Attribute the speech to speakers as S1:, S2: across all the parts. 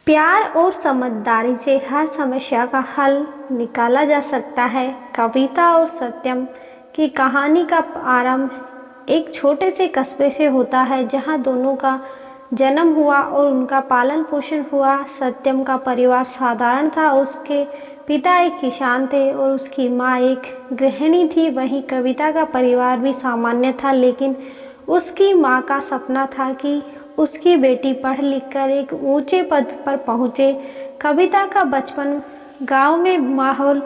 S1: प्यार और समझदारी से हर समस्या का हल निकाला जा सकता है। कविता और सत्यम की कहानी का आरंभ एक छोटे से कस्बे से होता है, जहां दोनों का जन्म हुआ और उनका पालन पोषण हुआ। सत्यम का परिवार साधारण था। उसके पिता एक किसान थे और उसकी माँ एक गृहिणी थी। वहीं कविता का परिवार भी सामान्य था, लेकिन उसकी माँ का सपना था कि उसकी बेटी पढ़ लिख कर एक ऊंचे पद पर पहुँचे। कविता का बचपन गांव में माहौल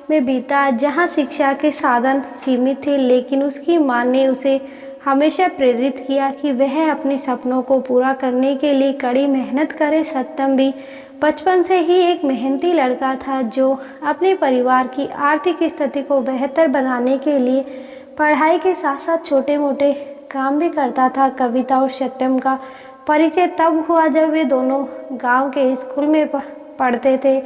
S1: में बीता, जहां शिक्षा के साधन सीमित थे, लेकिन उसकी माँ ने उसे हमेशा प्रेरित किया कि वह अपने सपनों को पूरा करने के लिए कड़ी मेहनत करे। सत्यम भी बचपन से ही एक मेहनती लड़का था, जो अपने परिवार की आर्थिक स्थिति को बेहतर बनाने के लिए पढ़ाई के साथ साथ छोटे मोटे काम भी करता था। कविता और सत्यम का परिचय तब हुआ जब वे दोनों गांव के स्कूल में पढ़ते थे।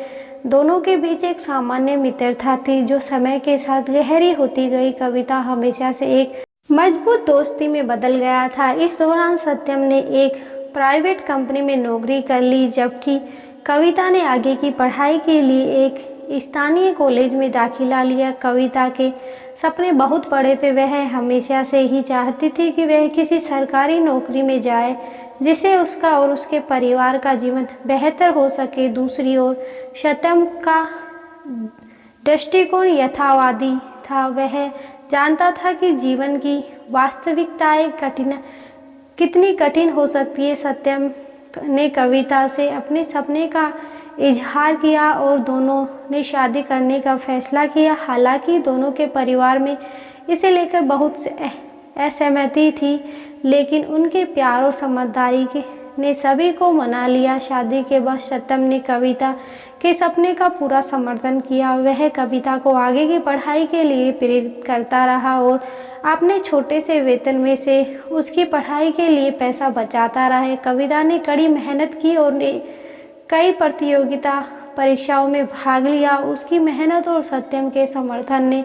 S1: दोनों के बीच एक सामान्य मित्रता थी, जो समय के साथ गहरी होती गई। कविता हमेशा से एक मजबूत दोस्ती में बदल गया था। इस दौरान सत्यम ने एक प्राइवेट कंपनी में नौकरी कर ली, जबकि कविता ने आगे की पढ़ाई के लिए एक स्थानीय कॉलेज में दाखिला लिया। कविता के सपने बहुत बड़े थे। वह हमेशा से ही चाहती थी कि वह किसी सरकारी नौकरी में जाए, जिससे उसका और उसके परिवार का जीवन बेहतर हो सके। दूसरी ओर सत्यम का दृष्टिकोण यथावादी था। वह जानता था कि जीवन की वास्तविकताएं कितनी कठिन हो सकती है। सत्यम ने कविता से अपने सपने का इजहार किया और दोनों ने शादी करने का फैसला किया। हालांकि दोनों के परिवार में इसे लेकर बहुत असहमति थी, लेकिन उनके प्यार और समझदारी ने सभी को मना लिया। शादी के बाद सत्यम ने कविता के सपने का पूरा समर्थन किया। वह कविता को आगे की पढ़ाई के लिए प्रेरित करता रहा और अपने छोटे से वेतन में से उसकी पढ़ाई के लिए पैसा बचाता रहा। कविता ने कड़ी मेहनत की और कई प्रतियोगिता परीक्षाओं में भाग लिया। उसकी मेहनत और सत्यम के समर्थन ने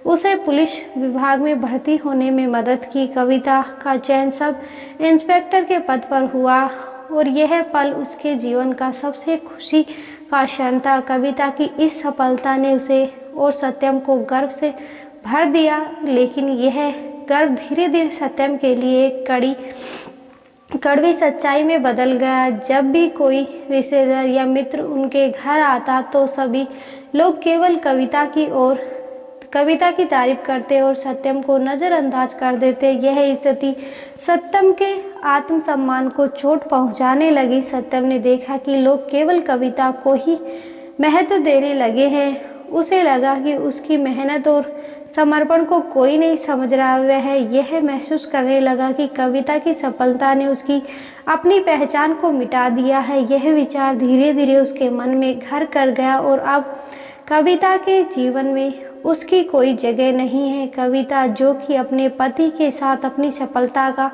S1: उसे पुलिस विभाग में भर्ती होने में मदद की। कविता का चयन सब इंस्पेक्टर के पद पर हुआ और यह पल उसके जीवन का सबसे खुशी का क्षण था। कविता की इस सफलता ने उसे और सत्यम को गर्व से भर दिया, लेकिन यह गर्व धीरे धीरे सत्यम के लिए एक कड़वी सच्चाई में बदल गया। जब भी कोई रिश्तेदार या मित्र उनके घर आता तो सभी लोग केवल कविता की तारीफ करते और सत्यम को नज़रअंदाज कर देते। यह स्थिति सत्यम के आत्मसम्मान को चोट पहुंचाने लगी। सत्यम ने देखा कि लोग केवल कविता को ही महत्व देने लगे हैं। उसे लगा कि उसकी मेहनत और समर्पण को कोई नहीं समझ रहा। वह यह महसूस करने लगा कि कविता की सफलता ने उसकी अपनी पहचान को मिटा दिया है। यह विचार धीरे धीरे उसके मन में घर कर गया और अब कविता के जीवन में उसकी कोई जगह नहीं है। कविता, जो कि अपने पति के साथ अपनी सफलता का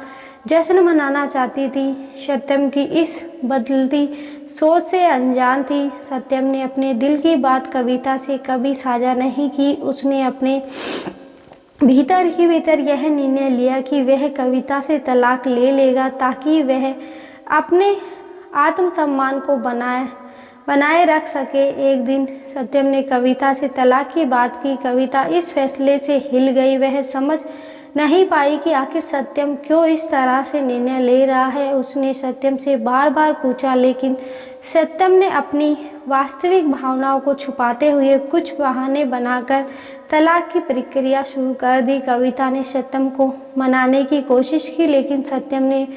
S1: जश्न मनाना चाहती थी, सत्यम की इस बदलती सोच से अनजान थी। सत्यम ने अपने दिल की बात कविता से कभी साझा नहीं की। उसने अपने भीतर ही भीतर यह निर्णय लिया कि वह कविता से तलाक ले लेगा, ताकि वह अपने आत्मसम्मान को बनाए रख सके। एक दिन सत्यम ने कविता से तलाक की बात की। कविता इस फैसले से हिल गई। वह समझ नहीं पाई कि आखिर सत्यम क्यों इस तरह से निर्णय ले रहा है। उसने सत्यम से बार बार पूछा, लेकिन सत्यम ने अपनी वास्तविक भावनाओं को छुपाते हुए कुछ बहाने बनाकर तलाक की प्रक्रिया शुरू कर दी। कविता ने सत्यम को मनाने की कोशिश की, लेकिन सत्यम ने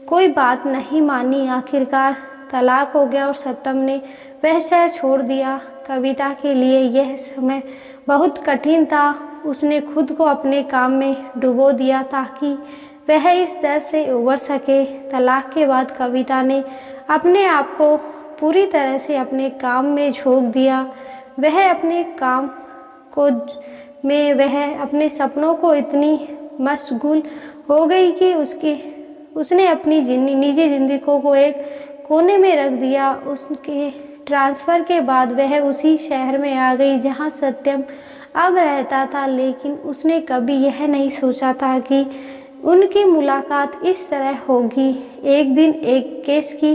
S1: कोई बात नहीं मानी। आखिरकार तलाक हो गया और सत्यम ने वह शहर छोड़ दिया। कविता के लिए यह समय बहुत कठिन था। उसने खुद को अपने काम में डुबो दिया ताकि वह इस दर्द से उबर सके। तलाक के बाद कविता ने अपने आप को पूरी तरह से अपने काम में झोंक दिया। वह अपने सपनों को इतनी मशगूल हो गई कि उसने अपनी निजी जिंदगी को एक कोने में रख दिया। उसके ट्रांसफ़र के बाद वह उसी शहर में आ गई जहां सत्यम अब रहता था, लेकिन उसने कभी यह नहीं सोचा था कि उनकी मुलाकात इस तरह होगी। एक दिन एक केस की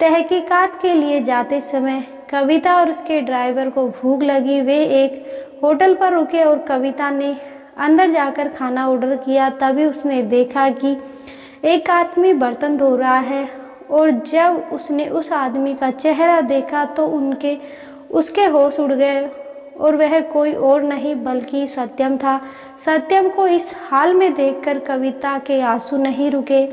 S1: तहकीकात के लिए जाते समय कविता और उसके ड्राइवर को भूख लगी। वे एक होटल पर रुके और कविता ने अंदर जाकर खाना ऑर्डर किया। तभी उसने देखा कि एक आदमी बर्तन धो रहा है और जब उसने उस आदमी का चेहरा देखा तो उसके होश उड़ गए और वह कोई और नहीं बल्कि सत्यम था। सत्यम को इस हाल में देखकर कविता के आंसू नहीं रुके।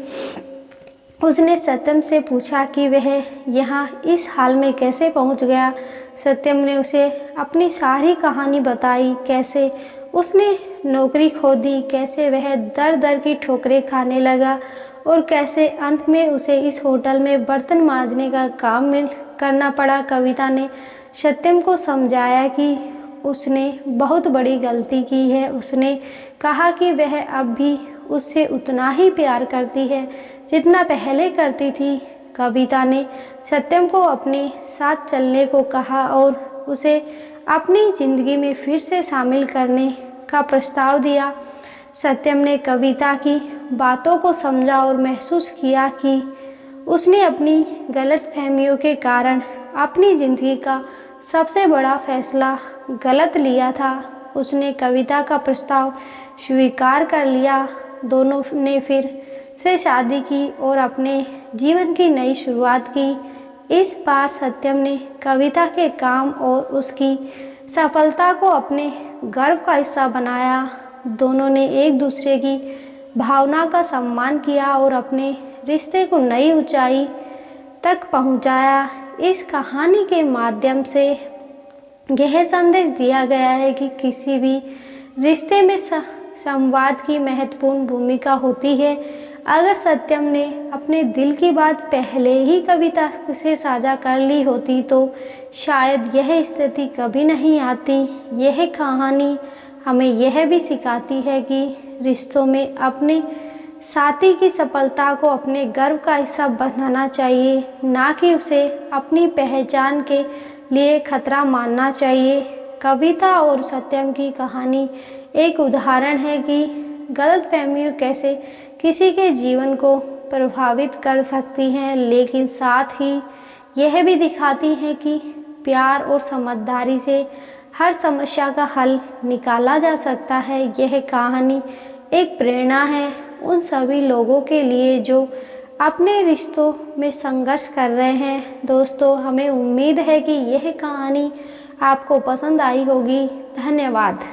S1: उसने सत्यम से पूछा कि वह यहाँ इस हाल में कैसे पहुँच गया। सत्यम ने उसे अपनी सारी कहानी बताई, कैसे उसने नौकरी खो दी, कैसे वह दर दर की ठोकरें खाने लगा और कैसे अंत में उसे इस होटल में बर्तन मांजने का काम करना पड़ा। कविता ने सत्यम को समझाया कि उसने बहुत बड़ी गलती की है। उसने कहा कि वह अब भी उससे उतना ही प्यार करती है जितना पहले करती थी। कविता ने सत्यम को अपने साथ चलने को कहा और उसे अपनी ज़िंदगी में फिर से शामिल करने का प्रस्ताव दिया। सत्यम ने कविता की बातों को समझा और महसूस किया कि उसने अपनी गलतफहमियों के कारण अपनी ज़िंदगी का सबसे बड़ा फैसला गलत लिया था। उसने कविता का प्रस्ताव स्वीकार कर लिया। दोनों ने फिर से शादी की और अपने जीवन की नई शुरुआत की। इस बार सत्यम ने कविता के काम और उसकी सफलता को अपने गर्व का हिस्सा बनाया। दोनों ने एक दूसरे की भावना का सम्मान किया और अपने रिश्ते को नई ऊंचाई तक पहुंचाया। इस कहानी के माध्यम से यह संदेश दिया गया है कि किसी भी रिश्ते में संवाद की महत्वपूर्ण भूमिका होती है। अगर सत्यम ने अपने दिल की बात पहले ही कविता से साझा कर ली होती तो शायद यह स्थिति कभी नहीं आती। यह कहानी हमें यह भी सिखाती है कि रिश्तों में अपने साथी की सफलता को अपने गर्व का हिस्सा बनाना चाहिए, ना कि उसे अपनी पहचान के लिए खतरा मानना चाहिए। कविता और सत्यम की कहानी एक उदाहरण है कि गलतफहमियां कैसे किसी के जीवन को प्रभावित कर सकती हैं, लेकिन साथ ही यह भी दिखाती हैं कि प्यार और समझदारी से हर समस्या का हल निकाला जा सकता है। यह कहानी एक प्रेरणा है उन सभी लोगों के लिए जो अपने रिश्तों में संघर्ष कर रहे हैं। दोस्तों, हमें उम्मीद है कि यह कहानी आपको पसंद आई होगी। धन्यवाद।